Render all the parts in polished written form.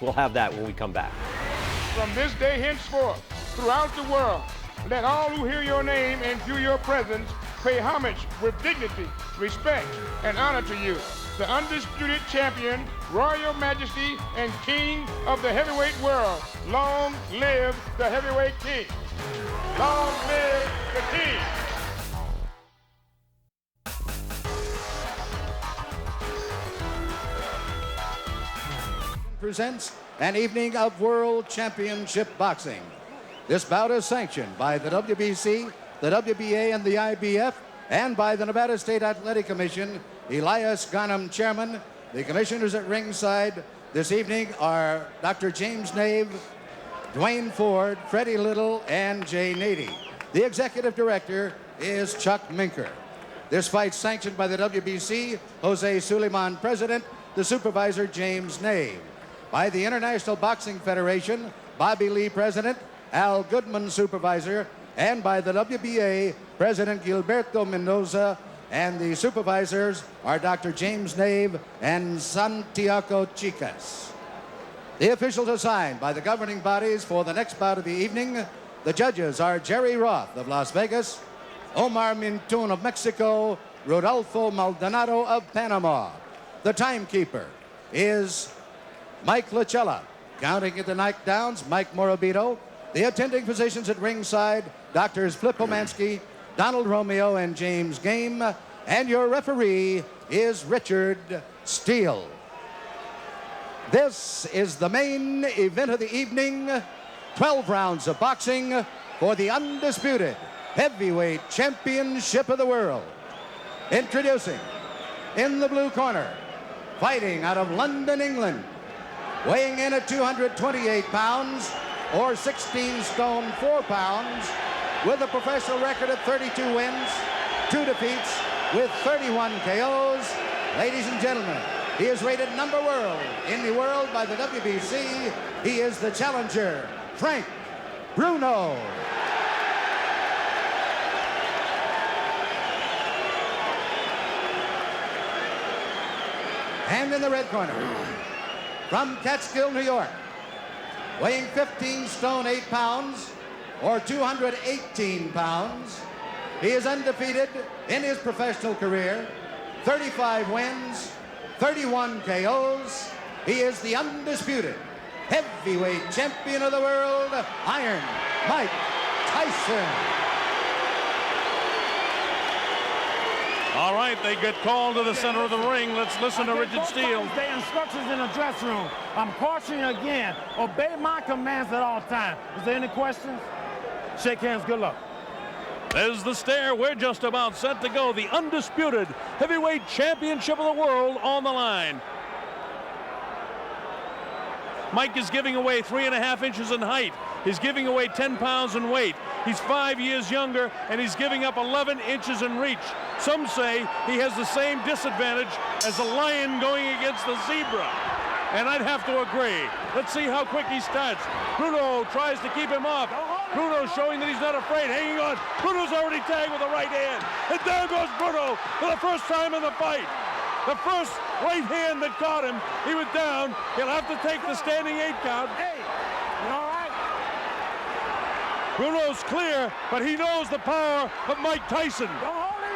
We'll have that when we come back. From this day henceforth, throughout the world, let all who hear your name and view your presence pay homage with dignity, respect, and honor to you, the undisputed champion, royal majesty, and king of the heavyweight world. Long live the heavyweight king. Long live the king. Presents an evening of World Championship Boxing. This bout is sanctioned by the WBC, the WBA, and the IBF, and by the Nevada State Athletic Commission. Elias Garnham, chairman. The commissioners at ringside this evening are Dr. James Nave, Dwayne Ford, Freddie Little, and Jay Nady. The executive director is Chuck Minker. This fight sanctioned by the WBC, Jose Suleiman, president, the supervisor, James Nave. By the International Boxing Federation, Bobby Lee, president, Al Goodman, supervisor, and by the WBA, President Gilberto Mendoza, and the supervisors are Dr. James Nave and Santiago Chicas. The officials assigned by the governing bodies for the next bout of the evening. The judges are Jerry Roth of Las Vegas, Omar Mintun of Mexico, Rodolfo Maldonado of Panama. The timekeeper is Mike Lachella. Counting at the knockdowns, Mike Morabito. The attending physicians at ringside, Doctors Flip Omansky, Donald Romeo, and James Game. And your referee is Richard Steele. This is the main event of the evening. 12 rounds of boxing for the undisputed heavyweight championship of the world. Introducing, in the blue corner, fighting out of London, England, weighing in at 228 pounds, or 16 stone 4 pounds, with a professional record of 32 wins, 2 defeats, with 31 KOs. Ladies and gentlemen, he is rated number world in the world by the WBC. He is the challenger, Frank Bruno. And in the red corner, from Catskill, New York, weighing 15 stone 8 pounds, or 218 pounds. He is undefeated in his professional career, 35 wins, 31 KOs. He is the undisputed heavyweight champion of the world, Iron Mike Tyson. All right, they get called to the center of the ring. Let's listen to Richard Steele. The instructions in the dressing room. I'm cautioning you again. Obey my commands at all times. Is there any questions? Shake hands. Good luck. There's the stare. We're just about set to go. The undisputed heavyweight championship of the world on the line. Mike is giving away 3.5 inches in height. He's giving away 10 pounds in weight. He's 5 years younger, and he's giving up 11 inches in reach. Some say he has the same disadvantage as a lion going against the zebra. And I'd have to agree. Let's see how quick he starts. Bruno tries to keep him off. Bruno showing that he's not afraid, hanging on. Bruno's already tagged with a right hand. And down goes Bruno for the first time in the fight. The first right hand that caught him, he was down. He'll have to take the standing 8 count. Hey, you all right? Bruno's clear, but he knows the power of Mike Tyson.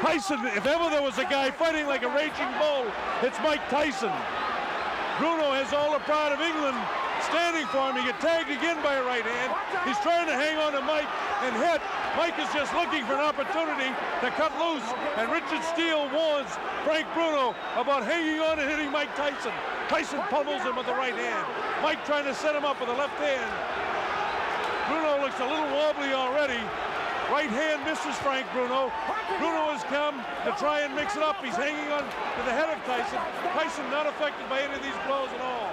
Tyson, if ever there was a guy fighting like a raging bull, it's Mike Tyson. Bruno has all the pride of England standing for him. He get tagged again by a right hand. He's trying to hang on to Mike and hit. Mike is just looking for an opportunity to cut loose. And Richard Steele warns Frank Bruno about hanging on and hitting Mike Tyson. Tyson pummels him with the right hand. Mike trying to set him up with the left hand. Bruno looks a little wobbly already. Right hand misses Frank Bruno. Bruno has come to try and mix it up. He's hanging on to the head of Tyson. Tyson not affected by any of these blows at all.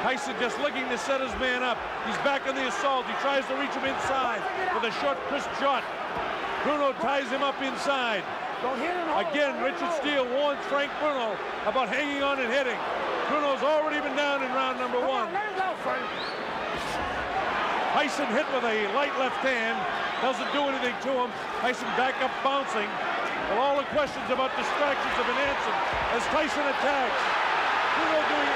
Tyson just looking to set his man up. He's back on the assault. He tries to reach him inside with a short, crisp shot. Bruno ties him up inside. Again, Richard Steele warns Frank Bruno about hanging on and hitting. Bruno's already been down in round number 1. Tyson hit with a light left hand. Doesn't do anything to him. Tyson back up bouncing. Well, all the questions about distractions have been answered as Tyson attacks. Bruno doing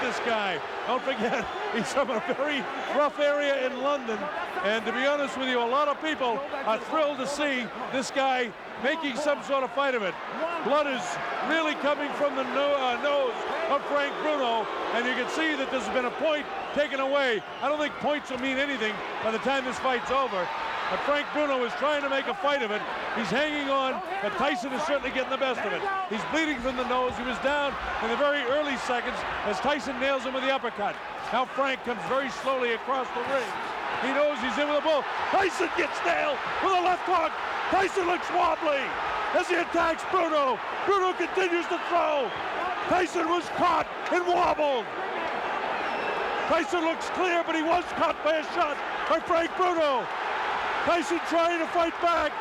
this guy. Don't forget, he's from a very rough area in London. And to be honest with you, a lot of people are thrilled to see this guy making some sort of fight of it. Blood is really coming from the nose of Frank Bruno, and you can see that there's been a point taken away. I don't think points will mean anything by the time this fight's over. But Frank Bruno is trying to make a fight of it. He's hanging on, but Tyson is certainly getting the best of it. He's bleeding from the nose. He was down in the very early seconds as Tyson nails him with the uppercut. Now Frank comes very slowly across the ring. He knows he's in with a bull. Tyson gets nailed with a left hook. Tyson looks wobbly as he attacks Bruno. Bruno continues to throw. Tyson was caught and wobbled. Tyson looks clear, but he was caught by a shot by Frank Bruno. Tyson trying to fight back,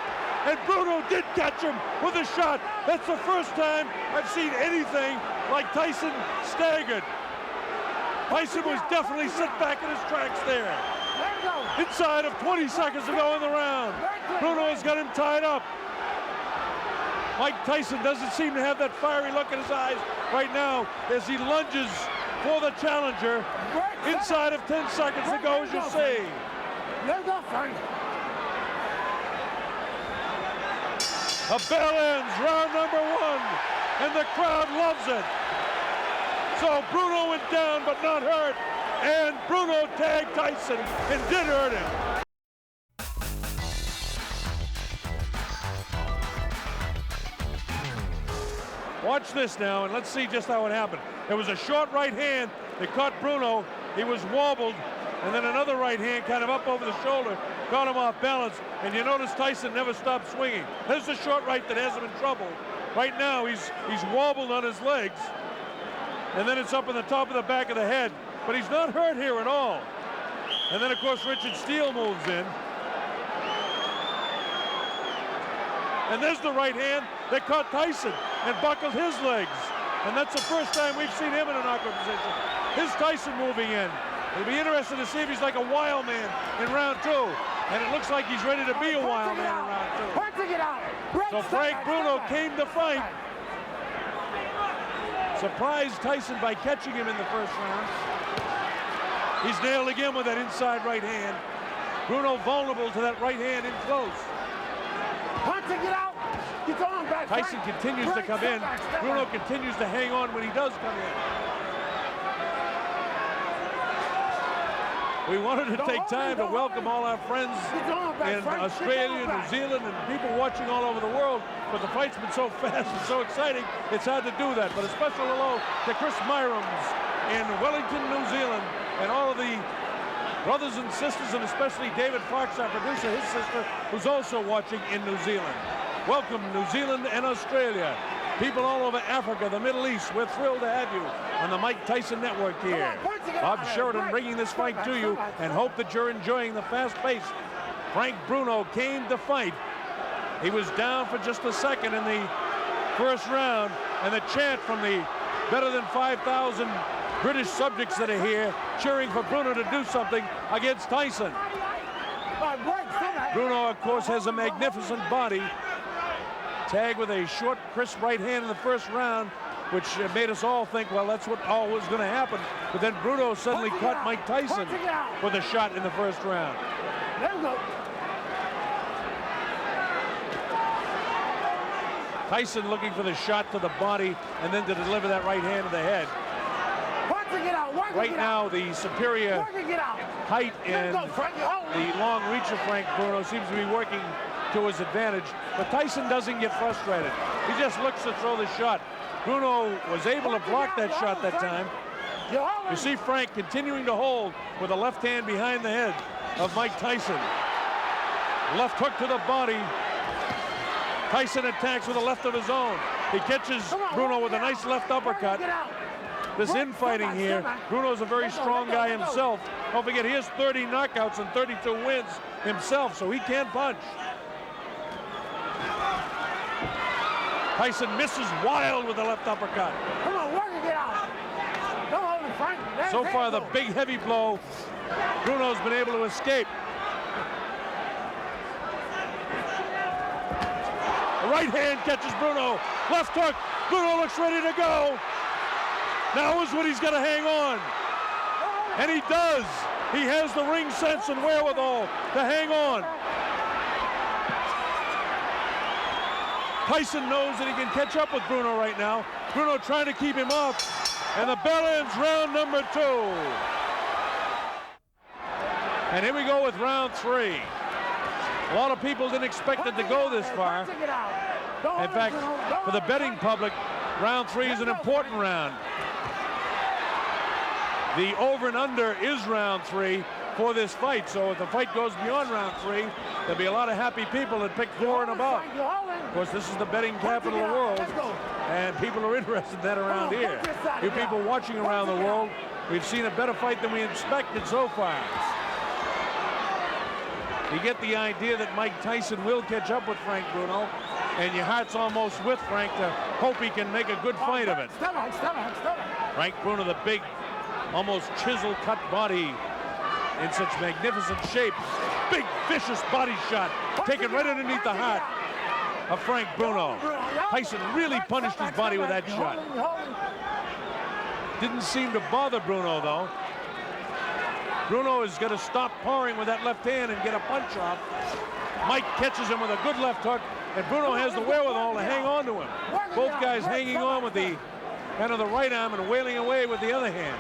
and Bruno did catch him with a shot. That's the first time I've seen anything like Tyson staggered. Tyson was definitely set back in his tracks there. Inside of 20 seconds to go in the round. Bruno has got him tied up. Mike Tyson doesn't seem to have that fiery look in his eyes right now as he lunges for the challenger. Inside of 10 seconds to go, as you see. A bell ends round number 1, and the crowd loves it. So Bruno went down but not hurt, and Bruno tagged Tyson and did hurt him. Watch this now, and let's see just how it happened. It was a short right hand that caught Bruno. He was wobbled, and then another right hand kind of up over the shoulder caught him off balance, and you notice Tyson never stopped swinging. There's the short right that has him in trouble. Right now, he's wobbled on his legs, and then it's up in the top of the back of the head, but he's not hurt here at all. And then, of course, Richard Steele moves in. And there's the right hand that caught Tyson and buckled his legs. And that's the first time we've seen him in a knockout position. Here's Tyson moving in. It'll be interesting to see if he's like a wild man in round 2. And it looks like he's ready to be a wild man in round 2. So Frank Bruno came to fight. Surprised Tyson by catching him in the first round. He's nailed again with that inside right hand. Bruno vulnerable to that right hand in close. Tyson continues to come in. Bruno continues to hang on when he does come in. We wanted to take time to welcome all our friends in Australia, New Zealand, and people watching all over the world, but the fight's been so fast and so exciting, it's hard to do that. But a special hello to Chris Myrams in Wellington, New Zealand, and all of the brothers and sisters, and especially David Fox, our producer, his sister, who's also watching in New Zealand. Welcome, New Zealand and Australia. People all over Africa, the Middle East, we're thrilled to have you on the Mike Tyson Network here. Bob Sheridan bringing this fight to you, and hope that you're enjoying the fast pace. Frank Bruno came to fight. He was down for just a second in the first round, and the chant from the better than 5,000 British subjects that are here cheering for Bruno to do something against Tyson. Bruno, of course, has a magnificent body. Tagged with a short, crisp right hand in the first round, which made us all think, well, that's what all was going to happen. But then Bruno suddenly caught Mike Tyson with a shot in the first round. Tyson looking for the shot to the body and then to deliver that right hand to the head. Right now, the superior height and the long reach of Frank Bruno seems to be working to his advantage, but Tyson doesn't get frustrated. He just looks to throw the shot. Bruno was able to block that shot that time. You see Frank continuing to hold with a left hand behind the head of Mike Tyson. Left hook to the body. Tyson attacks with a left of his own. He catches Bruno with a nice left uppercut. This infighting here, Bruno's a very strong guy himself. Don't forget, he has 30 knockouts and 32 wins himself, so he can punch. Tyson misses wild with the left uppercut. Come on, work it out. Don't hold him, Frank. So far, the big heavy blow, Bruno's been able to escape. The right hand catches Bruno. Left hook. Bruno looks ready to go. Now is when he's got to hang on. And he does. He has the ring sense and wherewithal to hang on. Tyson knows that he can catch up with Bruno right now. Bruno trying to keep him up. And the bell ends round number 2. And here we go with round 3. A lot of people didn't expect it to go this far. In fact, for the betting public, round 3 is an important round. The over and under is round 3 for this fight. So if the fight goes beyond round 3, there'll be a lot of happy people that pick 4 and above. Of course, this is the betting capital of the world, and people are interested in that around here. You people watching around the world, we've seen a better fight than we expected so far. You get the idea that Mike Tyson will catch up with Frank Bruno, and your heart's almost with Frank to hope he can make a good fight of it. Frank Bruno, the big, almost chisel-cut body in such magnificent shape. Big, vicious body shot taken right underneath the heart of Frank Bruno. Tyson really punished his body with that shot. Didn't seem to bother Bruno, though. Bruno is going to stop powering with that left hand and get a punch off. Mike catches him with a good left hook, and Bruno has the wherewithal to hang on to him. Both guys hanging on with the kind of the right arm and wailing away with the other hand.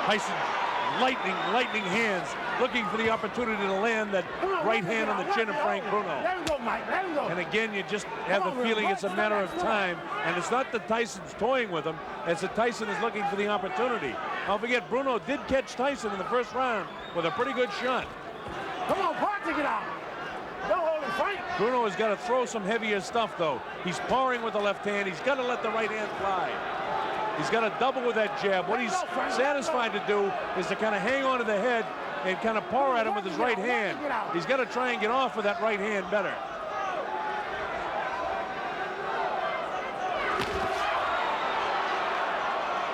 Tyson, lightning hands, looking for the opportunity to land that right hand on the chin of Frank Bruno. And again, you just have the feeling it's a matter of time. And it's not that Tyson's toying with him, it's that Tyson is looking for the opportunity. Don't forget, Bruno did catch Tyson in the first round with a pretty good shot. Come on, Park, get out. Don't hold him, Frank. Bruno has got to throw some heavier stuff, though. He's powering with the left hand. He's got to let the right hand fly. He's got to double with that jab. What he's satisfied to do is to kind of hang on to the head and kind of power at him with his right hand. He's got to try and get off with that right hand better.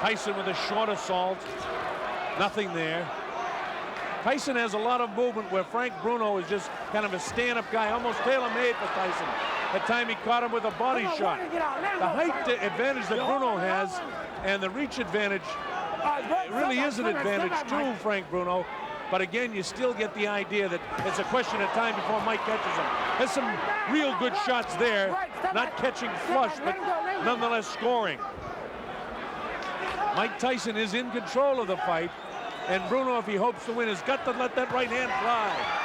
Tyson with a short assault. Nothing there. Tyson has a lot of movement where Frank Bruno is just kind of a stand-up guy, almost tailor-made for Tyson. That time he caught him with a body shot. The height advantage that Bruno has and the reach advantage really is an advantage to Frank Bruno. But again, you still get the idea that it's a question of time before Mike catches him. There's some real good shots there, not catching flush, but nonetheless scoring. Mike Tyson is in control of the fight, and Bruno, if he hopes to win, has got to let that right hand fly.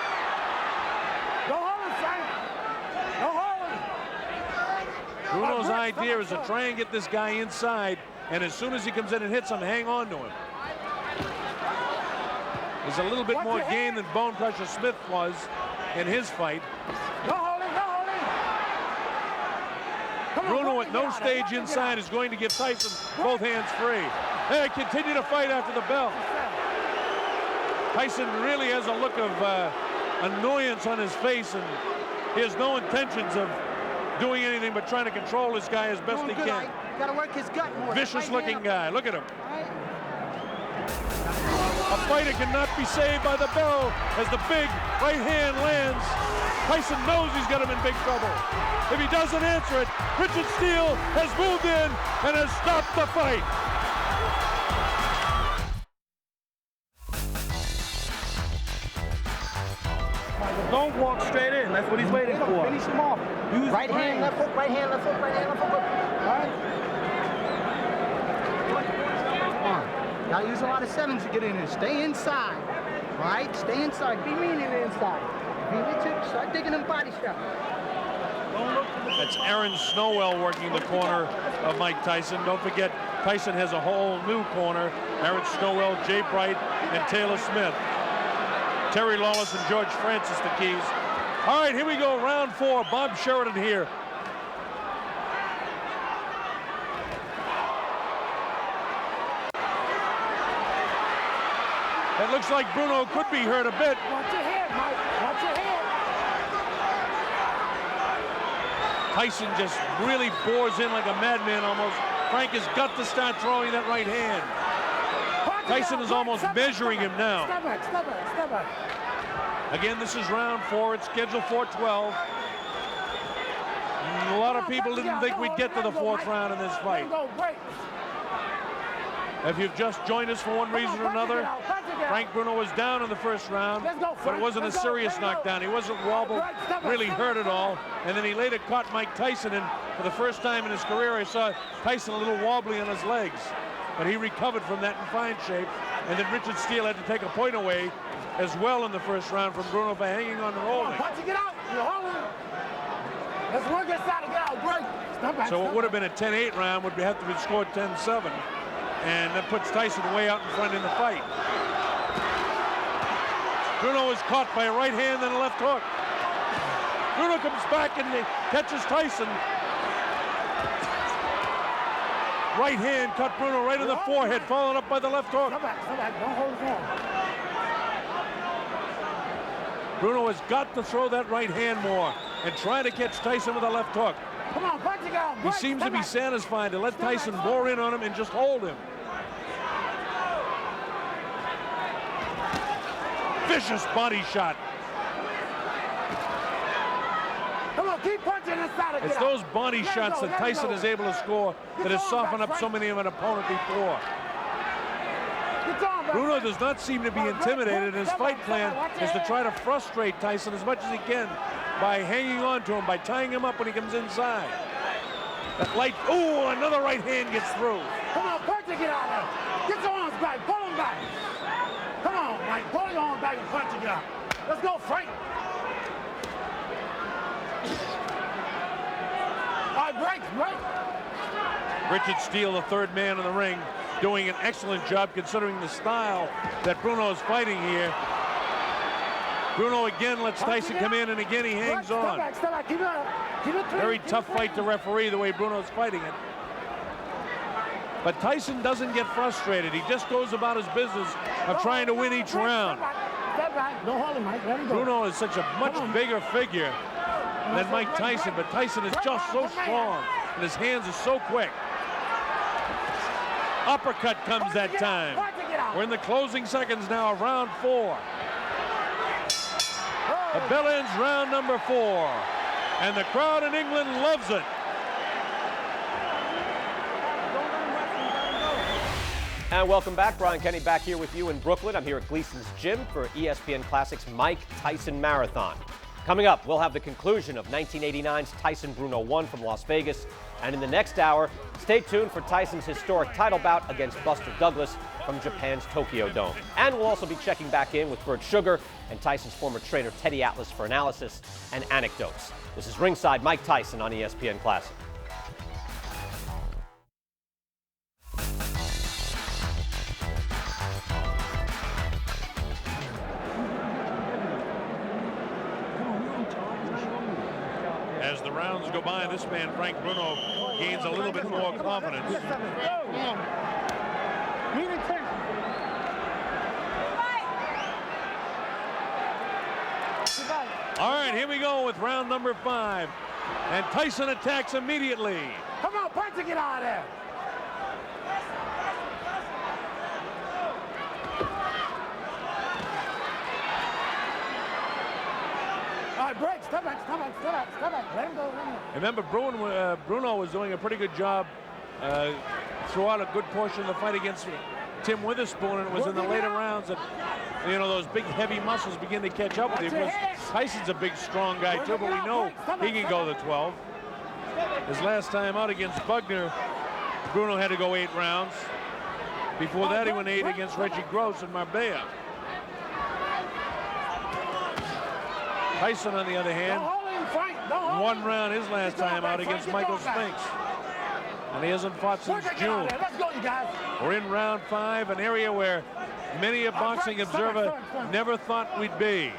Bruno's idea is to try and get this guy inside, and as soon as he comes in and hits him, hang on to him. There's a little bit more game than Bone Crusher Smith was in his fight. Bruno at no stage inside is going to give Tyson both hands free. They continue to fight after the bell. Tyson really has a look of annoyance on his face, and he has no intentions of doing anything but trying to control this guy as best he can. Got to work his gut more. Vicious looking guy. Look at him. A fighter cannot be saved by the bell as the big right hand lands. Tyson knows he's got him in big trouble. If he doesn't answer it, Richard Steele has moved in and has stopped the fight. Don't walk straight in. That's what he's waiting for. Finish him off. Use right hand, left hook, right hand, left hook, right hand, left hook. All right. Come on. Gotta use a lot of sevens to get in there. Stay inside. All right? Stay inside. Be mean in the inside. Be Richard. Start digging them body shots. That's Aaron Snowell working the corner of Mike Tyson. Don't forget, Tyson has a whole new corner. Aaron Snowell, Jay Bright, and Taylor Smith. Terry Lawless and George Francis, the keys. All right, here we go, round 4. Bob Sheridan here. It looks like Bruno could be hurt a bit. Watch your head, Mike. Watch your head. Tyson just really bores in like a madman almost. Frank has got to start throwing that right hand. Tyson is almost measuring him now. Step back, step back, step back. Again, this is round 4. It's scheduled for 12. A lot of of people didn't think we'd get to the 4th round in this fight. If you've just joined us for one reason or another, Frank Bruno was down in the 1st round, but it wasn't a serious knockdown. He wasn't wobbled, really hurt at all. And then he later caught Mike Tyson, and for the first time in his career, I saw Tyson a little wobbly on his legs. But he recovered from that in fine shape. And then Richard Steele had to take a point away as well in the 1st round from Bruno for hanging on and holding. So what would have been a 10-8 round would have to be scored 10-7. And that puts Tyson way out in front in the fight. Bruno is caught by a right hand and a left hook. Bruno comes back and catches Tyson. Right hand cut Bruno right in the forehead, followed up by the left hook. Don't hold it on. Bruno has got to throw that right hand more and try to catch Tyson with a left hook. Come on, punch it out. He seems to be satisfied to let Tyson bore in on him and just hold him. Vicious body shot. Come on, keep punching inside. It's those body shots that Tyson is able to score that has softened up so many of an opponent before. Bruno does not seem to be intimidated. His fight plan is to try to frustrate Tyson as much as he can by hanging on to him, by tying him up when he comes inside. That light, ooh, another right hand gets through. Come on, punch it, get out of there. Get your arms back, pull them back. Come on, Mike, pull your arms back and punch it out. Let's go, Frank. All right, break. Richard Steele, the 3rd man in the ring, doing an excellent job considering the style that Bruno is fighting here. Bruno again lets Tyson come in, and again he hangs on. Very tough fight to referee the way Bruno's fighting it. But Tyson doesn't get frustrated. He just goes about his business of trying to win each round. Don't hold him, Mike. Let him go. Bruno is such a much bigger figure than Mike Tyson, but Tyson is just so strong, and his hands are so quick. Uppercut comes that time. We're in the closing seconds now of round 4. The bell ends round number 4, and the crowd in England loves it. And welcome back. Brian Kenny back here with you in Brooklyn. I'm here at Gleason's Gym for ESPN Classic's Mike Tyson Marathon. Coming up, we'll have the conclusion of 1989's Tyson Bruno 1 from Las Vegas. And in the next hour, stay tuned for Tyson's historic title bout against Buster Douglas from Japan's Tokyo Dome. And we'll also be checking back in with Bert Sugar and Tyson's former trainer Teddy Atlas for analysis and anecdotes. This is Ringside Mike Tyson on ESPN Classic. As the rounds go by, this man, Frank Bruno, gains a little bit more confidence. All right, here we go with round number 5. And Tyson attacks immediately. Come on, punch it, get out of there. All right, break. Step back. Let him go. Remember, Bruno was doing a pretty good job throughout a good portion of the fight against Tim Witherspoon, and it was in the later rounds that, you know, those big, heavy muscles begin to catch up with him. Tyson's a big, strong guy, too, but we know he can go the 12. His last time out against Bugner, Bruno had to go 8 rounds. Before that, he went 8 against Reggie Gross in Marbella. Tyson, on the other hand, 1 round his last time out against Michael Spinks. And he hasn't fought since June. We're in round 5, an area where many a boxing observer never thought we'd be.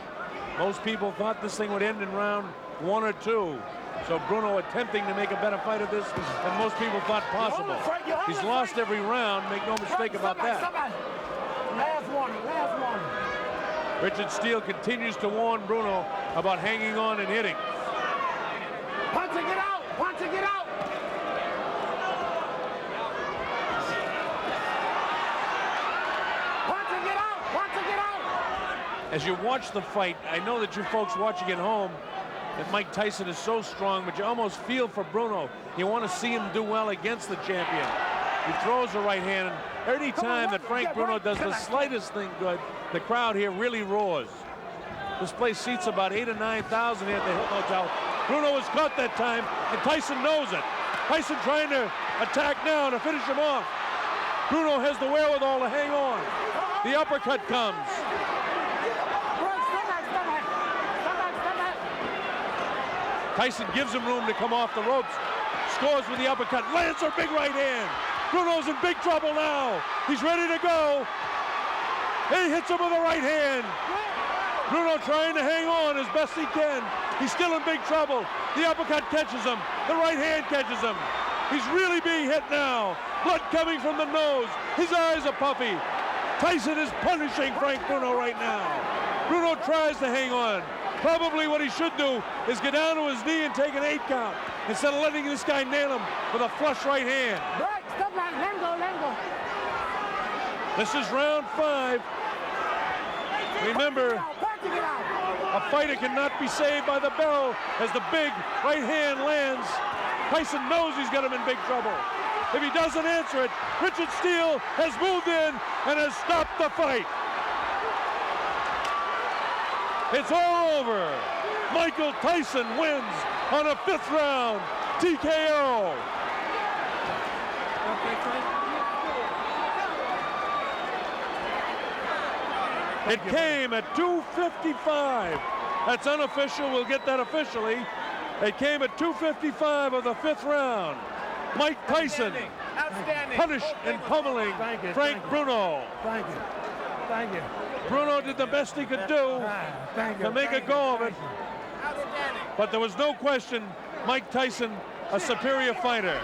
Most people thought this thing would end in round 1 or 2. So Bruno attempting to make a better fight of this than most people thought possible. He's lost every round, make no mistake about that. Last warning. Richard Steele continues to warn Bruno about hanging on and hitting. Punch it, get out. As you watch the fight, I know that you folks watching at home that Mike Tyson is so strong, but you almost feel for Bruno. You want to see him do well against the champion. He throws the right hand, and any time that Frank Bruno does the slightest thing good, the crowd here really roars. This place seats about 8,000 or 9,000 here at the Hilton Hotel. Bruno was caught that time, and Tyson knows it. Tyson trying to attack now to finish him off. Bruno has the wherewithal to hang on. The uppercut comes. Tyson gives him room to come off the ropes. Scores with the uppercut. Lands a big right hand. Bruno's in big trouble now. He's ready to go. He hits him with a right hand. Bruno trying to hang on as best he can. He's still in big trouble. The uppercut catches him. The right hand catches him. He's really being hit now. Blood coming from the nose. His eyes are puffy. Tyson is punishing Frank Bruno right now. Bruno tries to hang on. Probably what he should do is get down to his knee and take an 8 count instead of letting this guy nail him with a flush right hand. This is round 5. Remember, a fighter cannot be saved by the bell as the big right hand lands. Tyson knows he's got him in big trouble. If he doesn't answer it, Richard Steele has moved in and has stopped the fight. It's all over. Michael Tyson wins on a 5th round TKO. It came at 2:55. That's unofficial. We'll get that officially. It came at 2:55 of the 5th round. Mike Tyson punished and pummeling Frank Bruno. Thank you. Thank you. Bruno did the best he could do to make a go of it. But there was no question Mike Tyson a superior fighter.